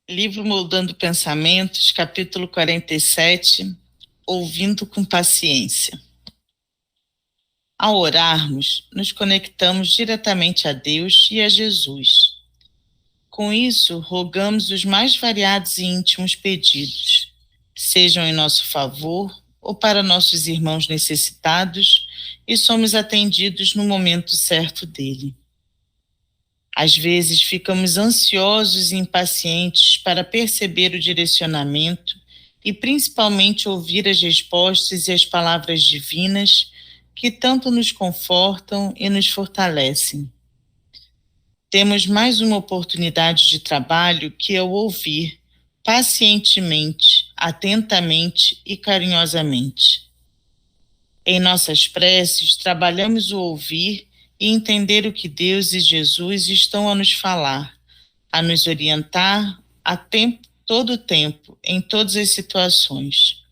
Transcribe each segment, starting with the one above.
Livro Moldando Pensamentos, capítulo 47, Ouvindo com Paciência. Ao orarmos, nos conectamos diretamente a Deus e a Jesus. Com isso, rogamos os mais variados e íntimos pedidos, sejam em nosso favor ou para nossos irmãos necessitados, e somos atendidos no momento certo dele. Às vezes ficamos ansiosos e impacientes para perceber o direcionamento e principalmente ouvir as respostas e as palavras divinas que tanto nos confortam e nos fortalecem. Temos mais uma oportunidade de trabalho que é o ouvir pacientemente, atentamente e carinhosamente. Em nossas preces, trabalhamos o ouvir e entender o que Deus e Jesus estão a nos falar, a nos orientar todo o tempo, em todas as situações.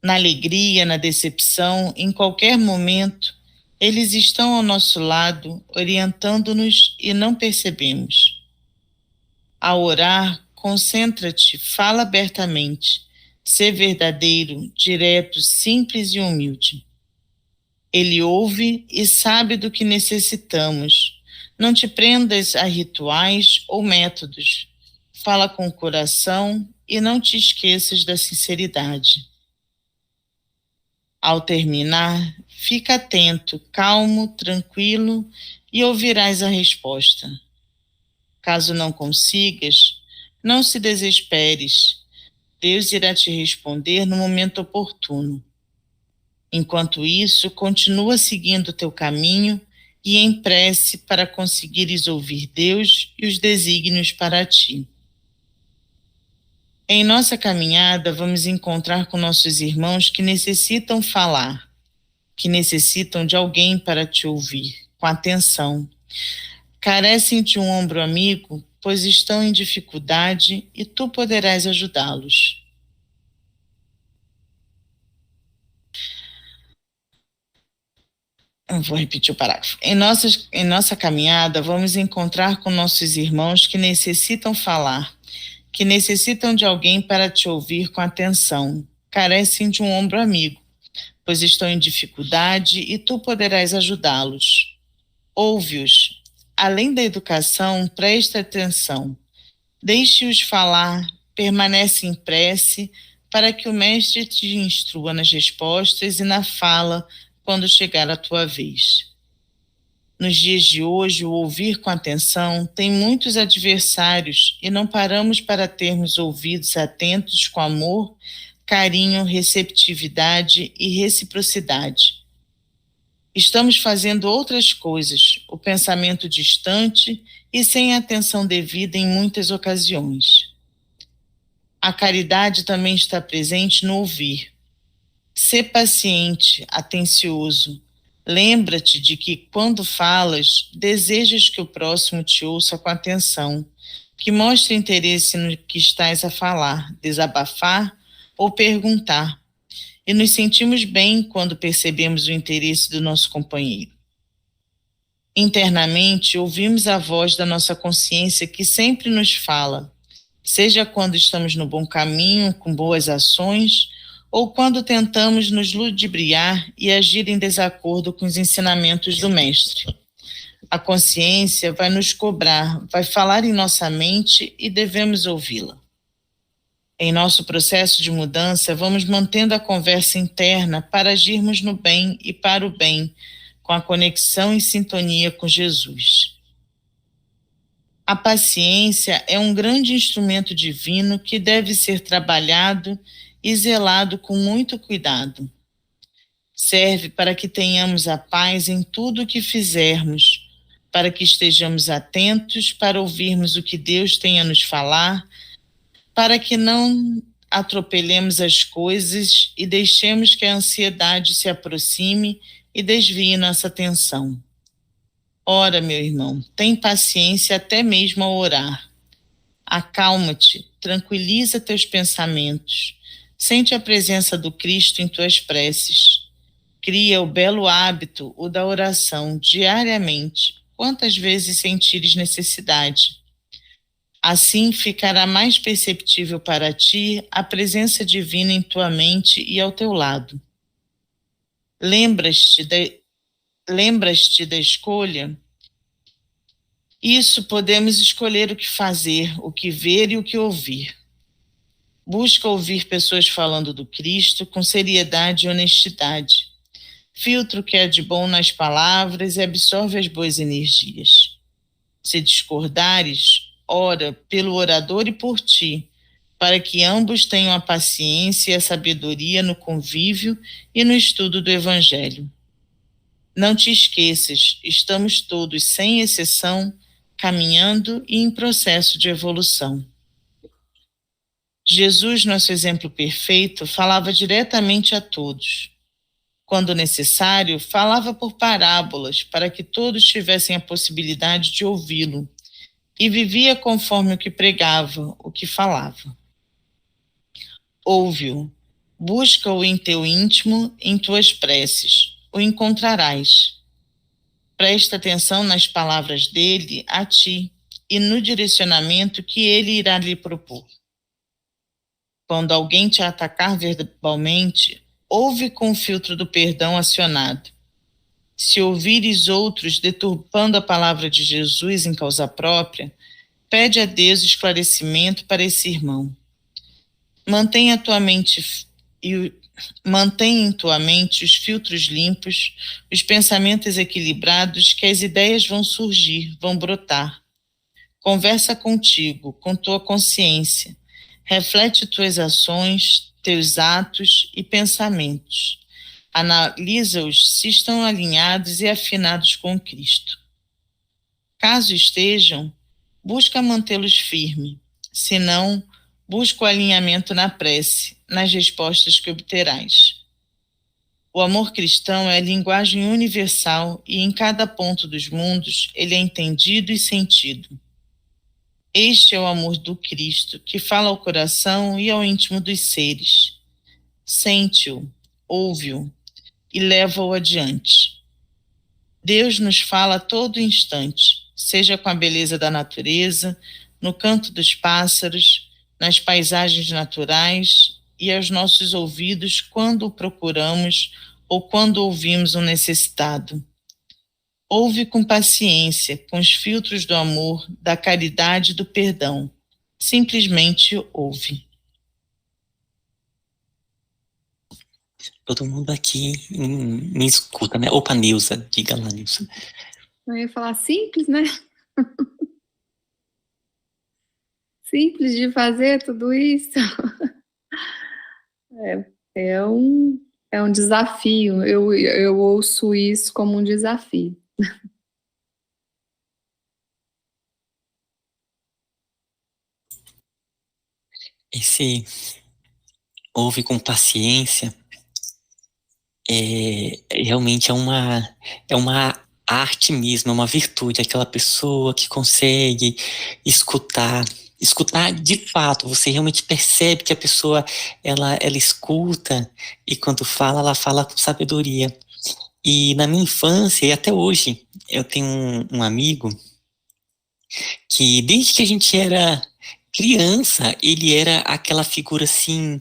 Na alegria, na decepção, em qualquer momento, eles estão ao nosso lado, orientando-nos e não percebemos. Ao orar, concentra-te, fala abertamente, ser verdadeiro, direto, simples e humilde. Ele ouve e sabe do que necessitamos. Não te prendas a rituais ou métodos. Fala com o coração e não te esqueças da sinceridade. Ao terminar, fica atento, calmo, tranquilo e ouvirás a resposta. Caso não consigas, não se desesperes. Deus irá te responder no momento oportuno. Enquanto isso, continua seguindo o teu caminho e em prece para conseguires ouvir Deus e os desígnios para ti. Em nossa caminhada, vamos encontrar com nossos irmãos que necessitam falar, que necessitam de alguém para te ouvir, com atenção. Carecem de um ombro amigo, pois estão em dificuldade e tu poderás ajudá-los. Eu vou repetir o parágrafo. Em nossa caminhada, vamos encontrar com nossos irmãos que necessitam falar, que necessitam de alguém para te ouvir com atenção. Carecem de um ombro amigo, pois estão em dificuldade e tu poderás ajudá-los. Ouve-os. Além da educação, presta atenção. Deixe-os falar, permanece em prece, para que o mestre te instrua nas respostas e na fala quando chegar a tua vez. Nos dias de hoje, o ouvir com atenção tem muitos adversários e não paramos para termos ouvidos atentos com amor, carinho, receptividade e reciprocidade. Estamos fazendo outras coisas, o pensamento distante e sem atenção devida em muitas ocasiões. A caridade também está presente no ouvir. Sê paciente, atencioso. Lembra-te de que, quando falas, desejas que o próximo te ouça com atenção, que mostre interesse no que estás a falar, desabafar ou perguntar. E nos sentimos bem quando percebemos o interesse do nosso companheiro. Internamente, ouvimos a voz da nossa consciência que sempre nos fala, seja quando estamos no bom caminho, com boas ações, ou quando tentamos nos ludibriar e agir em desacordo com os ensinamentos do Mestre. A consciência vai nos cobrar, vai falar em nossa mente e devemos ouvi-la. Em nosso processo de mudança, vamos mantendo a conversa interna para agirmos no bem e para o bem, com a conexão e sintonia com Jesus. A paciência é um grande instrumento divino que deve ser trabalhado e zelado com muito cuidado. Serve para que tenhamos a paz em tudo o que fizermos, para que estejamos atentos para ouvirmos o que Deus tem a nos falar, para que não atropelemos as coisas e deixemos que a ansiedade se aproxime e desvie nossa atenção. Ora, meu irmão, tem paciência até mesmo ao orar. Acalma-te, tranquiliza teus pensamentos, sente a presença do Cristo em tuas preces. Cria o belo hábito, o da oração, diariamente, quantas vezes sentires necessidade. Assim ficará mais perceptível para ti a presença divina em tua mente e ao teu lado. Lembras-te da escolha? Isso, podemos escolher o que fazer, o que ver e o que ouvir. Busca ouvir pessoas falando do Cristo com seriedade e honestidade. Filtra o que é de bom nas palavras e absorve as boas energias. Se discordares, ora pelo orador e por ti, para que ambos tenham a paciência e a sabedoria no convívio e no estudo do Evangelho. Não te esqueças, estamos todos, sem exceção, caminhando e em processo de evolução. Jesus, nosso exemplo perfeito, falava diretamente a todos. Quando necessário, falava por parábolas, para que todos tivessem a possibilidade de ouvi-lo, e vivia conforme o que pregava, o que falava. Ouve-o, busca-o em teu íntimo, em tuas preces, o encontrarás. Presta atenção nas palavras dele a ti e no direcionamento que ele irá lhe propor. Quando alguém te atacar verbalmente, ouve com o filtro do perdão acionado. Se ouvires outros deturpando a palavra de Jesus em causa própria, pede a Deus esclarecimento para esse irmão. Mantém em tua mente os filtros limpos, os pensamentos equilibrados, que as ideias vão surgir, vão brotar. Conversa contigo, com tua consciência. Reflete tuas ações, teus atos e pensamentos. Analisa-os se estão alinhados e afinados com Cristo. Caso estejam, busca mantê-los firmes. Se não, busca o alinhamento na prece, nas respostas que obterás. O amor cristão é a linguagem universal e em cada ponto dos mundos ele é entendido e sentido. Este é o amor do Cristo, que fala ao coração e ao íntimo dos seres. Sente-o, ouve-o e leva-o adiante. Deus nos fala a todo instante, seja com a beleza da natureza, no canto dos pássaros, nas paisagens naturais e aos nossos ouvidos quando o procuramos ou quando ouvimos um necessitado. Ouve com paciência, com os filtros do amor, da caridade e do perdão. Simplesmente ouve. Todo mundo aqui me escuta, né? Opa, Nilza, diga lá, Nilza. Eu ia falar simples, né? Simples de fazer tudo isso. É um desafio. Eu ouço isso como um desafio. Esse ouve com paciência realmente é uma arte mesmo, é uma virtude, aquela pessoa que consegue escutar de fato, você realmente percebe que a pessoa, ela escuta, e quando fala, ela fala com sabedoria. E na minha infância, e até hoje, eu tenho um amigo que desde que a gente era criança, ele era aquela figura assim,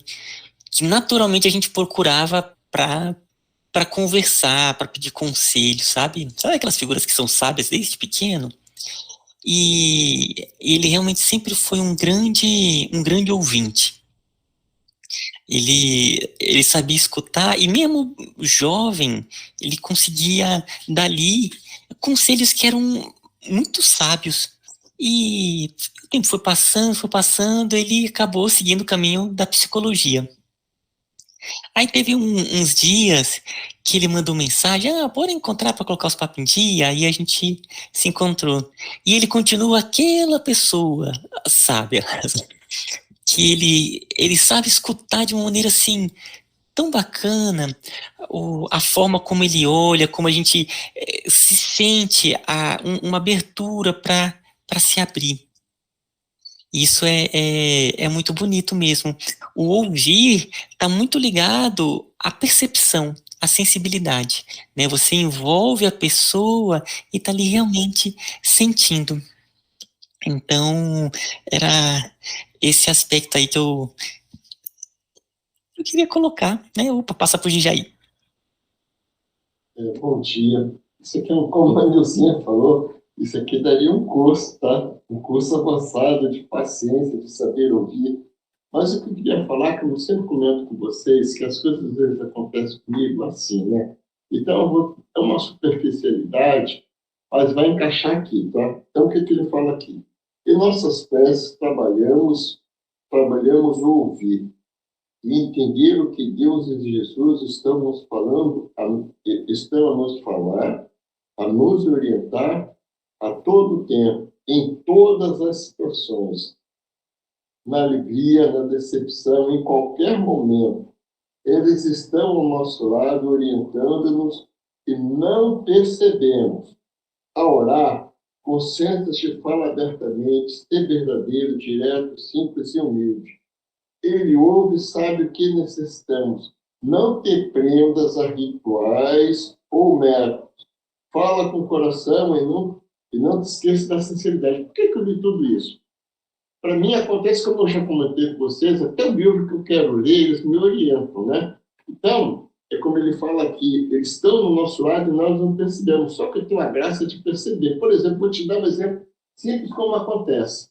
que naturalmente a gente procurava para conversar, para pedir conselho, sabe? Sabe aquelas figuras que são sábias desde pequeno? E ele realmente sempre foi um grande ouvinte. Ele sabia escutar, e mesmo jovem, ele conseguia dali conselhos que eram muito sábios. E o tempo foi passando, ele acabou seguindo o caminho da psicologia. Aí teve uns dias que ele mandou mensagem, bora encontrar para colocar os papos em dia, aí a gente se encontrou. E ele continua aquela pessoa sábia, que ele sabe escutar de uma maneira assim, tão bacana, a forma como ele olha, como a gente se sente uma abertura para se abrir. Isso é muito bonito mesmo. O ouvir está muito ligado à percepção, à sensibilidade, né? Você envolve a pessoa e está ali realmente sentindo. Então, era esse aspecto aí que eu queria colocar, né? Opa, passa pro Gijaí. Bom dia. Isso aqui é como a Nilcinha falou, isso aqui daria um curso, tá? Um curso avançado de paciência, de saber ouvir. Mas o que eu queria falar, que eu sempre comento com vocês, que as coisas às vezes acontecem comigo assim, né? Então, eu vou ter uma superficialidade, mas vai encaixar aqui, tá? Então, o que ele fala aqui? Em nossas peças, trabalhamos o ouvir e entender o que Deus e Jesus estão nos falando, estão a nos falar, a nos orientar a todo tempo, em todas as situações, na alegria, na decepção, em qualquer momento. Eles estão ao nosso lado, orientando-nos e não percebemos. A orar, concentra-se e fala abertamente, ser verdadeiro, direto, simples e humilde. Ele ouve e sabe o que necessitamos. Não te prendas a rituais ou métodos. Fala com o coração e não te esqueça da sinceridade. Por que eu li tudo isso? Para mim, acontece, como eu já comentei com vocês, até o livro que eu quero ler, eles me orientam, né? Então, é como ele fala aqui, eles estão no nosso lado e nós não percebemos, só que eu tenho a graça de perceber. Por exemplo, vou te dar um exemplo simples como acontece.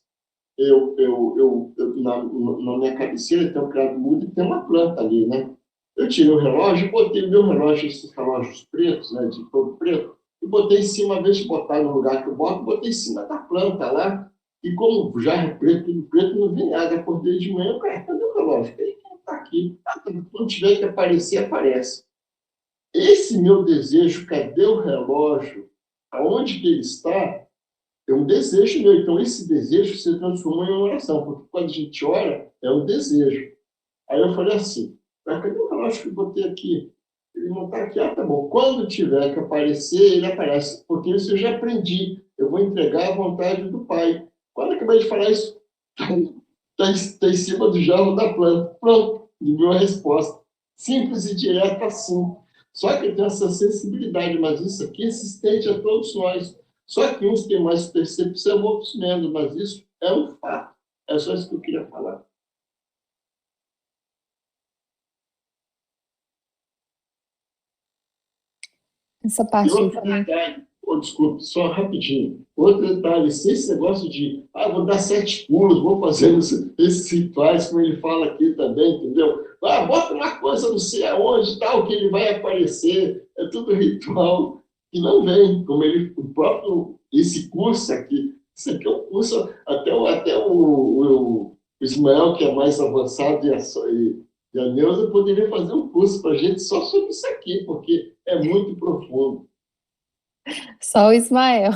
Na minha cabeceira tem um criado mudo e tem uma planta ali, né? Eu tirei o relógio, botei o meu relógio, esses relógios pretos, né, de todo preto, e botei em cima, ao invés de botar no lugar que eu boto, botei em cima da planta lá, e como já é preto, tudo preto, não vi nada. Acordei de manhã, cadê o relógio? Ele está aqui. Quando tiver que aparecer, aparece. Esse meu desejo, cadê o relógio? Aonde que ele está? É um desejo meu. Então, esse desejo se transformou em uma oração, porque quando a gente ora, é um desejo. Aí eu falei assim, cadê o relógio que eu botei aqui? Ele não está aqui. Ah, tá bom. Quando tiver que aparecer, ele aparece, porque isso eu já aprendi. Eu vou entregar a vontade do Pai. Quando eu acabei de falar isso, está em cima do jarro da planta. Pronto, me deu a resposta. Simples e direta assim. Só que tem essa sensibilidade, mas isso aqui é existente a todos nós. Só que uns têm mais percepção, outros menos, mas isso é um fato. É só isso que eu queria falar. Essa parte aí também. Desculpe, só rapidinho. Outro detalhe, se esse negócio de, vou dar 7 pulos, vou fazer esses rituais, como ele fala aqui também, entendeu? Bota uma coisa, não sei aonde, tal, que ele vai aparecer. É tudo ritual que não vem, como o próprio, esse curso aqui, isso aqui é um curso, até o Ismael, que é mais avançado, e a Neuza poderia fazer um curso para a gente só sobre isso aqui, porque é muito profundo. Só o Ismael.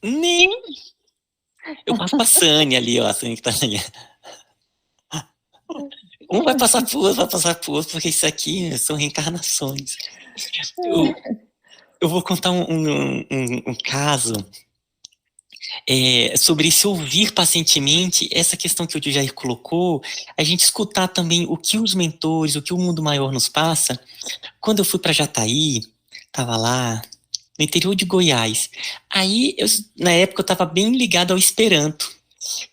Nem. Eu passo pra Sânia ali, ó. A Sânia que tá ali. Um vai passar pro outro, porque isso aqui são reencarnações. Eu vou contar um caso sobre se ouvir pacientemente, essa questão que o Jair colocou, a gente escutar também o que os mentores, o que o mundo maior nos passa. Quando eu fui para Jataí, estava lá, no interior de Goiás. Aí, na época, eu estava bem ligado ao Esperanto.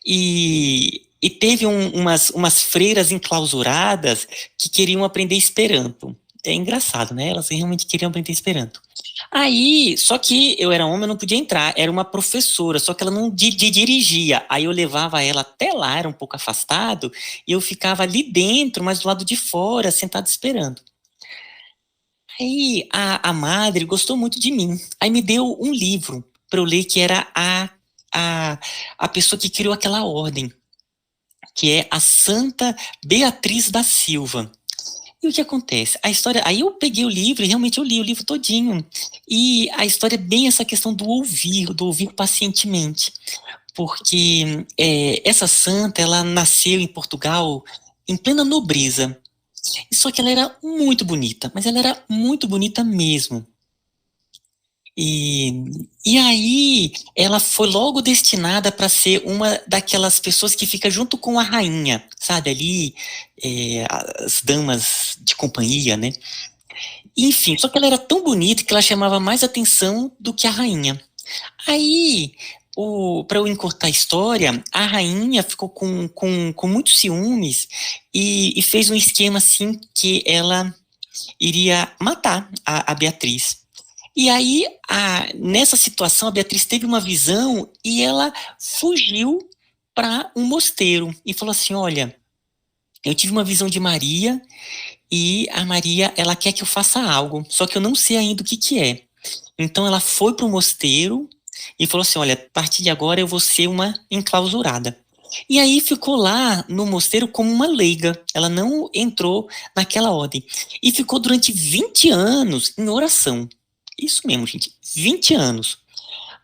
E teve umas freiras enclausuradas que queriam aprender Esperanto. É engraçado, né? Elas realmente queriam aprender Esperanto. Aí, só que eu era homem, eu não podia entrar. Era uma professora, só que ela não dirigia. Aí eu levava ela até lá, era um pouco afastado, e eu ficava ali dentro, mas do lado de fora, sentado esperando. Aí a madre gostou muito de mim. Aí me deu um livro para eu ler, que era a pessoa que criou aquela ordem, que é a Santa Beatriz da Silva. E o que acontece? A história. Aí eu peguei o livro e realmente eu li o livro todinho. E a história é bem essa questão do ouvir pacientemente. Porque essa santa, ela nasceu em Portugal em plena nobreza. Só que ela era muito bonita, mas ela era muito bonita mesmo. E aí ela foi logo destinada para ser uma daquelas pessoas que fica junto com a rainha, sabe, ali, as damas de companhia, né? Enfim, só que ela era tão bonita que ela chamava mais atenção do que a rainha. Aí, para eu encurtar a história, a rainha ficou com muitos ciúmes e fez um esquema assim que ela iria matar a Beatriz. E aí, nessa situação, a Beatriz teve uma visão e ela fugiu para um mosteiro e falou assim: olha, eu tive uma visão de Maria e a Maria, ela quer que eu faça algo, só que eu não sei ainda o que que é. Então ela foi para o mosteiro e falou assim: olha, a partir de agora eu vou ser uma enclausurada. E aí ficou lá no mosteiro como uma leiga. Ela não entrou naquela ordem. E ficou durante 20 anos em oração. Isso mesmo, gente. 20 anos.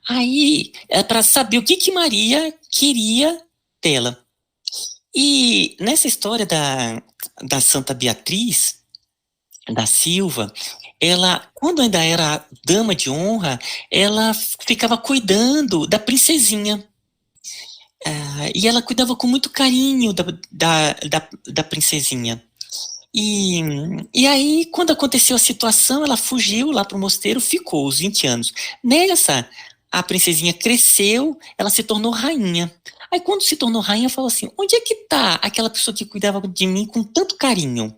Aí, é para saber o que que Maria queria dela. E nessa história da Santa Beatriz da Silva, ela, quando ainda era dama de honra, ela ficava cuidando da princesinha. E ela cuidava com muito carinho da princesinha. E aí, quando aconteceu a situação, ela fugiu lá para o mosteiro, ficou os 20 anos. Nessa, a princesinha cresceu, ela se tornou rainha. Aí, quando se tornou rainha, falou assim: onde é que está aquela pessoa que cuidava de mim com tanto carinho?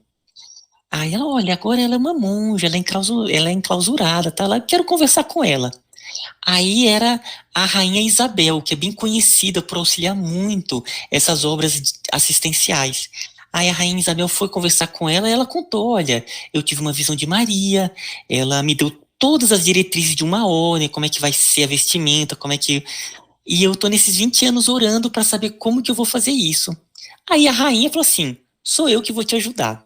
Aí ela, olha, agora ela é uma monja, ela é enclausurada, tá lá, quero conversar com ela. Aí era a Rainha Isabel, que é bem conhecida por auxiliar muito essas obras assistenciais. Aí a Rainha Isabel foi conversar com ela e ela contou: olha, eu tive uma visão de Maria, ela me deu todas as diretrizes de uma ordem, como é que vai ser a vestimenta, como é que... E eu tô nesses 20 anos orando para saber como que eu vou fazer isso. Aí a rainha falou assim: sou eu que vou te ajudar.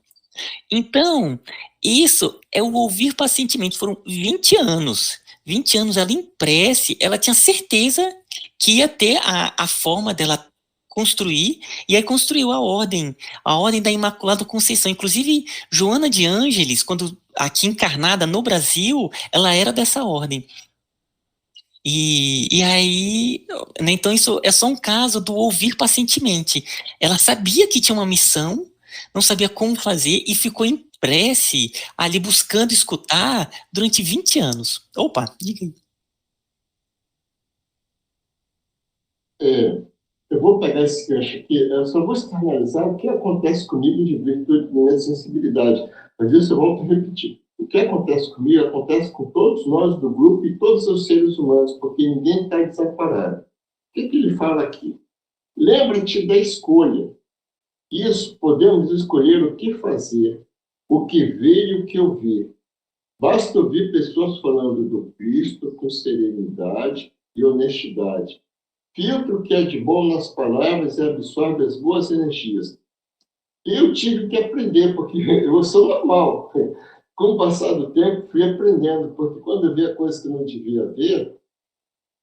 Então, isso é o ouvir pacientemente. Foram 20 anos. 20 anos ela em prece, ela tinha certeza que ia ter a forma dela construir, e aí construiu a ordem da Imaculada Conceição. Inclusive, Joana de Ângeles, quando aqui encarnada no Brasil, ela era dessa ordem. E aí, né, então isso é só um caso do ouvir pacientemente. Ela sabia que tinha uma missão, não sabia como fazer e ficou em prece ali buscando escutar durante 20 anos. Opa, diga aí. É, eu vou pegar esse gancho aqui, eu só vou externalizar o que acontece comigo de virtude da minha sensibilidade. Mas isso eu volto a repetir. O que acontece comigo acontece com todos nós do grupo e todos os seres humanos, porque ninguém está desamparado. O que ele fala aqui? Lembra-te da escolha. Isso, podemos escolher o que fazer, o que ver e o que ouvir. Basta ouvir pessoas falando do Cristo com serenidade e honestidade. Filtra o que é de bom nas palavras e absorve as boas energias. Eu tive que aprender, porque eu sou normal. Com o passar do tempo, fui aprendendo, porque quando eu via coisas que não devia ver,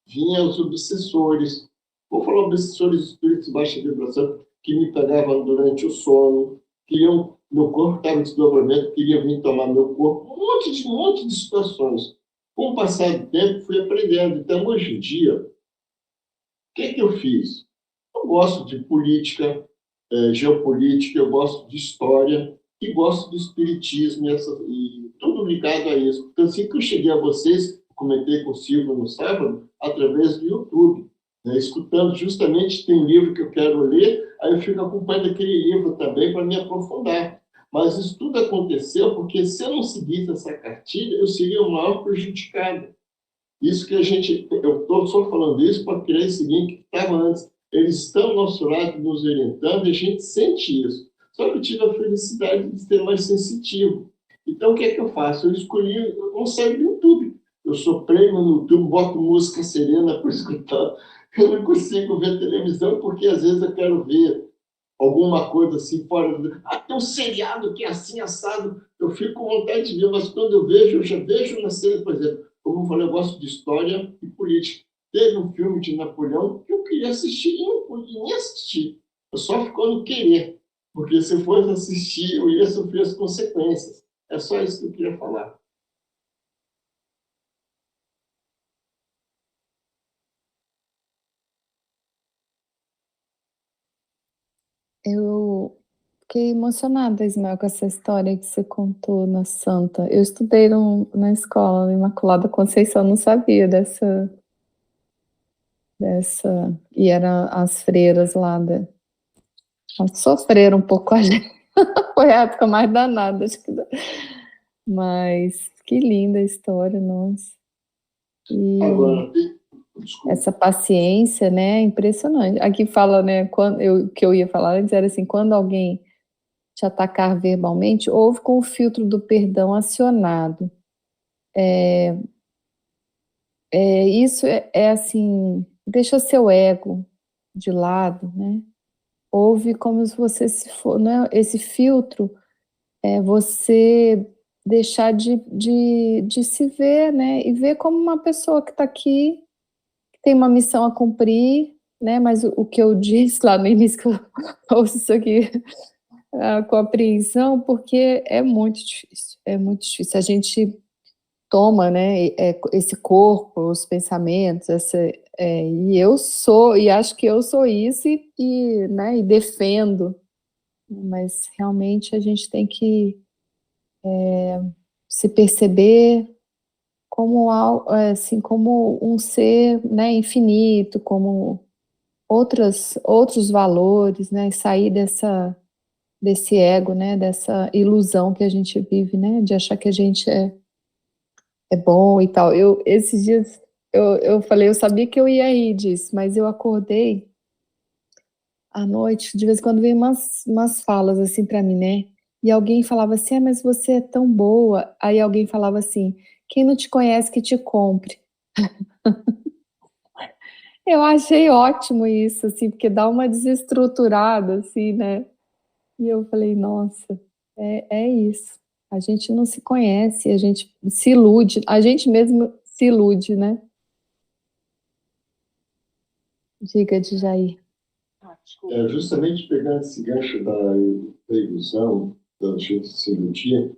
vinham os obsessores. Vou falar obsessores de espíritos de baixa vibração, que me pegavam durante o sono, queriam, meu corpo estava em desdobramento, queriam vir tomar meu corpo, um monte de situações. Com o passar do tempo, fui aprendendo. Então, hoje em dia, o que eu fiz? Eu gosto de política, geopolítica, eu gosto de história e gosto do espiritismo e tudo ligado a isso. Então, assim que eu cheguei a vocês, comentei com o Silvio no sábado, através do YouTube, né, escutando justamente, tem um livro que eu quero ler, aí eu fico acompanhando aquele livro também para me aprofundar. Mas isso tudo aconteceu porque se eu não seguisse essa cartilha, eu seria o maior prejudicado. Isso que eu estou só falando isso para querer esse link que estava antes. Eles estão ao nosso lado, nos orientando, e a gente sente isso. Só que eu tive a felicidade de ser mais sensitivo. Então, o que é que eu faço? Eu escolhi um série do YouTube. Eu sou prêmio no YouTube, boto música serena para escutar. Eu não consigo ver televisão, porque às vezes eu quero ver alguma coisa assim fora do... tem um seriado que é assim, assado. Eu fico com vontade de ver, mas quando eu vejo, eu já vejo na série, por exemplo, como eu falei, eu gosto de história e política. Teve um filme de Napoleão que eu queria assistir e não pude nem assistir. Eu só ficou no querer, porque se eu fosse assistir, eu ia sofrer as consequências. É só isso que eu queria falar. Eu fiquei emocionada, Ismael, com essa história que você contou na Santa. Eu estudei na escola, na Imaculada Conceição, não sabia dessa E eram as freiras lá elas sofreram um pouco com a gente. Foi a época mais danada, acho que. Mas que linda a história, nossa. E Agora, desculpa. essa paciência, né, é impressionante. Aqui fala, né, que eu ia falar antes era assim, quando alguém te atacar verbalmente, ouve com o filtro do perdão acionado. Isso é assim, deixa seu ego de lado, né? Ouve como se você se for, né? Esse filtro é você deixar de se ver, né? E ver como uma pessoa que está aqui, que tem uma missão a cumprir, né? Mas o que eu disse lá no início, que eu ouço isso aqui com apreensão, porque é muito difícil, é muito difícil. A gente toma, né, esse corpo, os pensamentos, e acho que eu sou isso né, e defendo, mas realmente a gente tem que se perceber como assim, como um ser, né, infinito, como outros valores, né, e sair desse ego, né, dessa ilusão que a gente vive, né, de achar que a gente é bom e tal. Esses dias, eu falei, eu sabia que eu ia rir disso, mas eu acordei à noite, de vez em quando vem umas falas assim pra mim, né? E alguém falava assim, mas você é tão boa. Aí alguém falava assim, quem não te conhece que te compre. Eu achei ótimo isso, assim, porque dá uma desestruturada, assim, né? E eu falei, nossa, é isso. A gente não se conhece, a gente se ilude, a gente mesmo se ilude, né? Diga, Jair. Justamente pegando esse gancho da ilusão, da gente se iludir,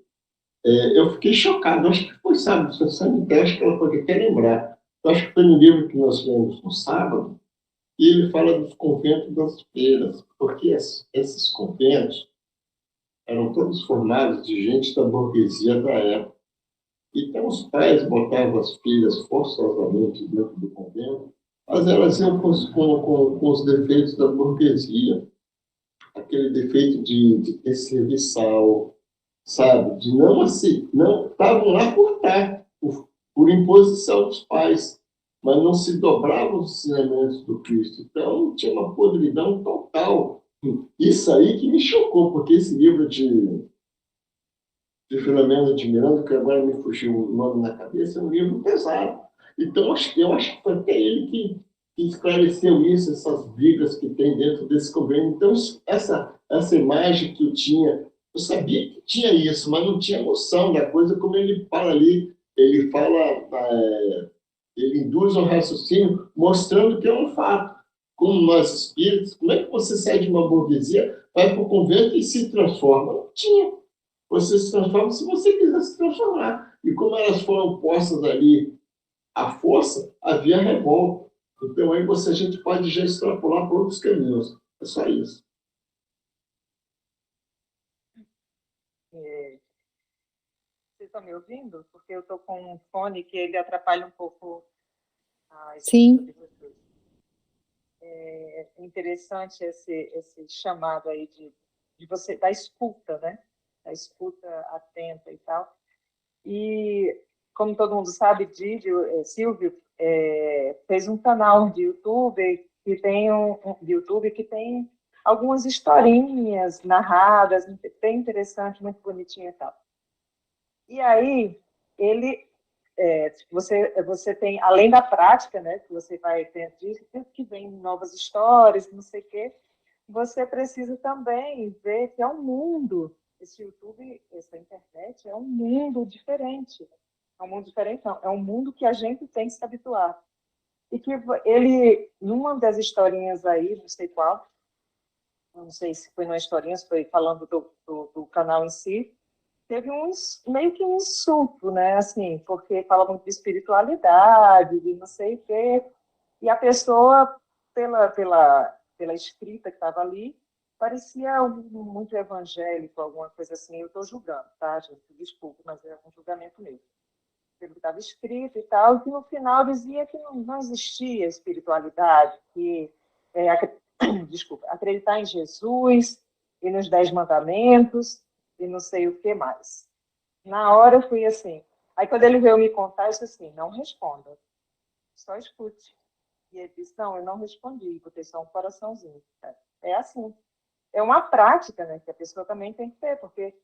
eu fiquei chocado. Acho que foi, sabe, se você me teste, que ela pode até lembrar. Eu acho que foi no livro que nós lemos no sábado, e ele fala dos conventos das freiras, porque esses conventos eram todos formados de gente da burguesia da época. Então, os pais botavam as filhas forçosamente dentro do convento, mas elas iam com os defeitos da burguesia, aquele defeito de ter serviçal, sabe? De não assim, não estavam lá por estar, por imposição dos pais, mas não se dobravam os ensinamentos do Cristo. Então, tinha uma podridão total. Isso aí que me chocou, porque esse livro de Filomena de Miranda, que agora me fugiu o nome na cabeça, é um livro pesado. Então, eu acho que foi até ele que esclareceu isso, essas brigas que tem dentro desse convênio. Então, essa imagem que eu tinha, eu sabia que tinha isso, mas não tinha noção da coisa, como ele fala ali, ele fala, ele induz ao raciocínio, mostrando que é um fato. Como nós espíritos, como é que você sai de uma burguesia, vai para o convento e se transforma? Não tinha. Você se transforma se você quiser se transformar. E como elas foram postas ali à força, havia revolta. Então aí a gente pode já extrapolar para outros caminhos. É só isso. Vocês estão me ouvindo? Porque eu estou com um fone que ele atrapalha um pouco a escuta Sim. de vocês. É interessante esse chamado aí de você, da escuta, né? Da escuta atenta e tal. E, como todo mundo sabe, Silvio fez um canal de YouTube que tem algumas historinhas narradas, bem interessante, muito bonitinha e tal. E aí, você tem, além da prática, né, que você vai ter disso, que vem novas histórias, não sei o quê, você precisa também ver que é um mundo, esse YouTube, essa internet, é um mundo diferente. É um mundo diferente, não, é um mundo que a gente tem que se habituar. E que ele, numa das historinhas aí, não sei qual, não sei se foi numa historinha, se foi falando do canal em si, teve meio que um insulto, né? Assim, porque fala muito de espiritualidade, de não sei o quê, e a pessoa, pela escrita que estava ali, parecia muito evangélico, alguma coisa assim. Eu estou julgando, tá, gente? Desculpe, mas é um julgamento mesmo. pelo que estava escrito e tal, e que no final dizia que não existia espiritualidade, que, desculpa, acreditar em Jesus e nos 10 mandamentos e não sei o que mais. Na hora eu fui assim. Aí quando ele veio me contar, eu disse assim, não responda, só escute. E ele disse, não, eu não respondi, botei só um coraçãozinho. É assim. É uma prática, né, que a pessoa também tem que ter, porque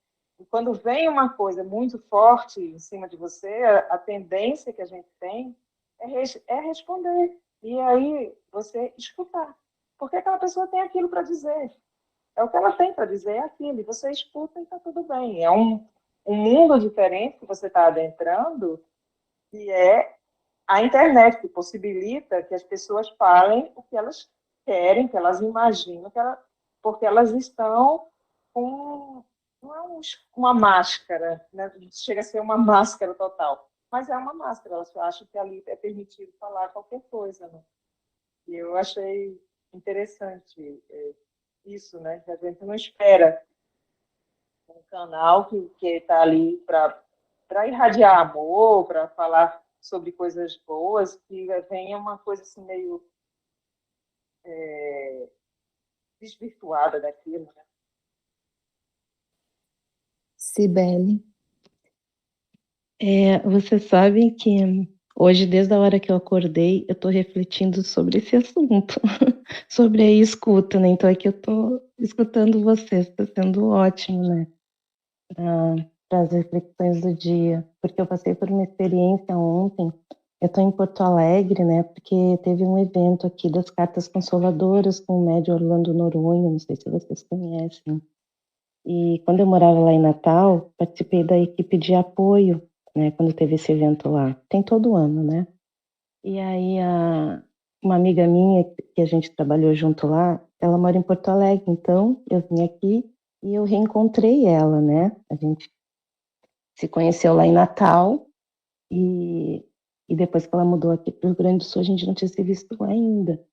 quando vem uma coisa muito forte em cima de você, a tendência que a gente tem é responder. E aí você escutar. Porque aquela pessoa tem aquilo para dizer. É o que ela tem para dizer, é aquilo. E você escuta e está tudo bem. É um mundo diferente que você está adentrando, que é a internet, que possibilita que as pessoas falem o que elas querem, que elas imaginam, porque elas estão com não é uma máscara, né? Chega a ser uma máscara total, mas é uma máscara, elas acham que ali é permitido falar qualquer coisa. Né? E eu achei interessante isso, né? Que a gente não espera um canal que está ali para irradiar amor, para falar sobre coisas boas, que venha uma coisa assim meio desvirtuada daquilo. Né? Cibele. Você sabe que hoje, desde a hora que eu acordei, eu estou refletindo sobre esse assunto, sobre a escuta, né? Então aqui eu estou escutando vocês, está sendo ótimo, né? Para as reflexões do dia, porque eu passei por uma experiência ontem. Eu estou em Porto Alegre, né? Porque teve um evento aqui das Cartas Consoladoras com o médium Orlando Noronha, não sei se vocês conhecem. E quando eu morava lá em Natal, participei da equipe de apoio, né? Quando teve esse evento lá. Tem todo ano, né? E aí uma amiga minha, que a gente trabalhou junto lá, ela mora em Porto Alegre, então eu vim aqui e eu reencontrei ela, né? A gente se conheceu lá em Natal e depois que ela mudou aqui para o Rio Grande do Sul, a gente não tinha se visto ainda.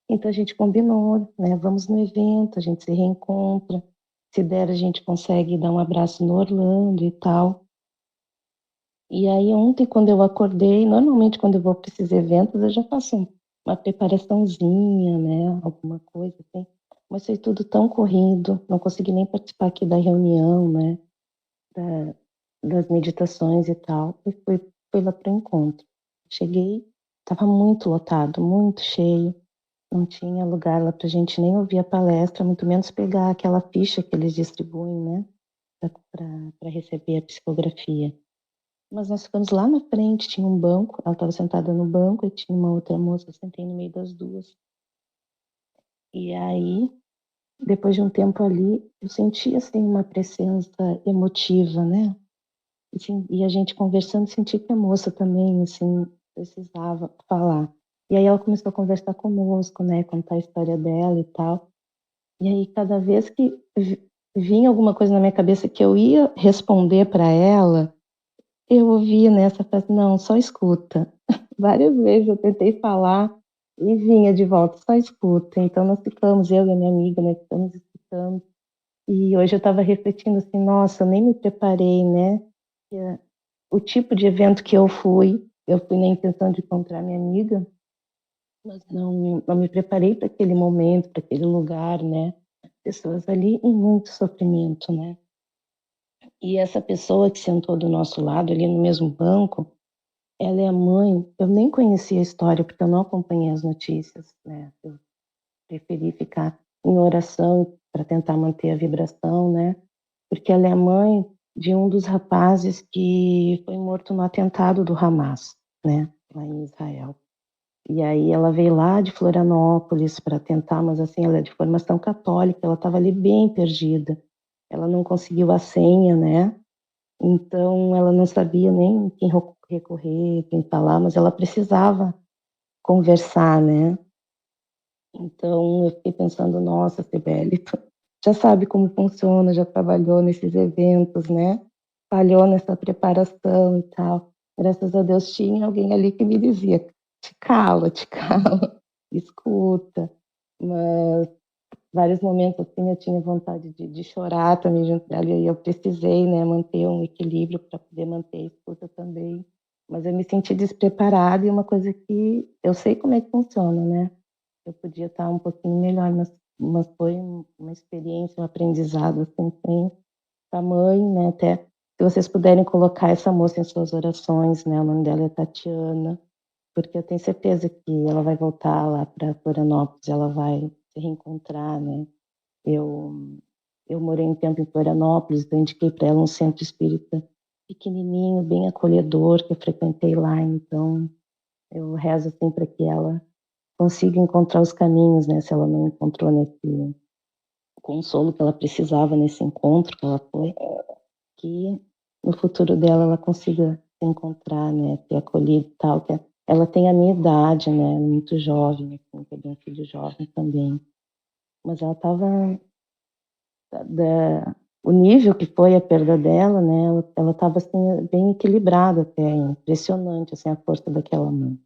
Então a gente combinou, né? Vamos no evento, a gente se reencontra. Se der, a gente consegue dar um abraço no Orlando e tal. E aí ontem, quando eu acordei, normalmente quando eu vou para esses eventos, eu já faço uma preparaçãozinha, né? Alguma coisa assim. Mas foi tudo tão corrido, não consegui nem participar aqui da reunião, né? Das meditações e tal. E fui lá para o encontro. Cheguei, estava muito lotado, muito cheio. Não tinha lugar lá para a gente nem ouvir a palestra, muito menos pegar aquela ficha que eles distribuem, né? Para receber a psicografia. Mas nós ficamos lá na frente, tinha um banco, ela estava sentada no banco e tinha uma outra moça, eu sentei no meio das duas. E aí, depois de um tempo ali, eu senti assim uma presença emotiva, né? E a gente conversando, senti que a moça também, assim, precisava falar. E aí ela começou a conversar conosco, né? Contar a história dela e tal. E aí, cada vez que vinha alguma coisa na minha cabeça que eu ia responder para ela, eu ouvia nessa frase, não, só escuta. Várias vezes eu tentei falar e vinha de volta, só escuta. Então nós ficamos, eu e a minha amiga, né, ficamos escutando. E hoje eu estava refletindo assim, nossa, eu nem me preparei, né? O tipo de evento que eu fui na intenção de encontrar minha amiga, mas não me preparei para aquele momento, para aquele lugar, né? Pessoas ali em muito sofrimento, né? E essa pessoa que sentou do nosso lado, ali no mesmo banco, ela é a mãe. Eu nem conhecia a história, porque eu não acompanhei as notícias, né? Eu preferi ficar em oração para tentar manter a vibração, né? Porque ela é a mãe de um dos rapazes que foi morto no atentado do Hamas, né? Lá em Israel. E aí ela veio lá de Florianópolis para tentar, mas assim, ela é de formação católica, ela estava ali bem perdida. Ela não conseguiu a senha, né? Então ela não sabia nem quem recorrer, quem falar, mas ela precisava conversar, né? Então eu fiquei pensando, nossa, Cibele, tu já sabe como funciona, já trabalhou nesses eventos, né? Falhou nessa preparação e tal. Graças a Deus tinha alguém ali que me dizia, te cala, escuta. Mas vários momentos assim eu tinha vontade de chorar também junto dela, e eu precisei, né, manter um equilíbrio para poder manter a escuta também. Mas eu me senti despreparada e uma coisa que eu sei como é que funciona, né? Eu podia estar um pouquinho melhor, mas foi uma experiência, um aprendizado assim, sem tamanho, né? Até se vocês puderem colocar essa moça em suas orações, né? O nome dela é Tatiana, porque eu tenho certeza que ela vai voltar lá para Florianópolis, ela vai se reencontrar, né? Eu morei um tempo em Florianópolis, então indiquei para ela um centro espírita pequenininho, bem acolhedor, que eu frequentei lá, então eu rezo assim para que ela consiga encontrar os caminhos, né? Se ela não encontrou nesse consolo que ela precisava nesse encontro que ela foi, que no futuro dela ela consiga se encontrar, né? Ter acolhido e tal, que ela tem a minha idade, né? Muito jovem, assim, tem um filho jovem também, mas ela estava o nível que foi a perda dela, né? Ela estava assim bem equilibrada até, impressionante assim a força daquela mãe.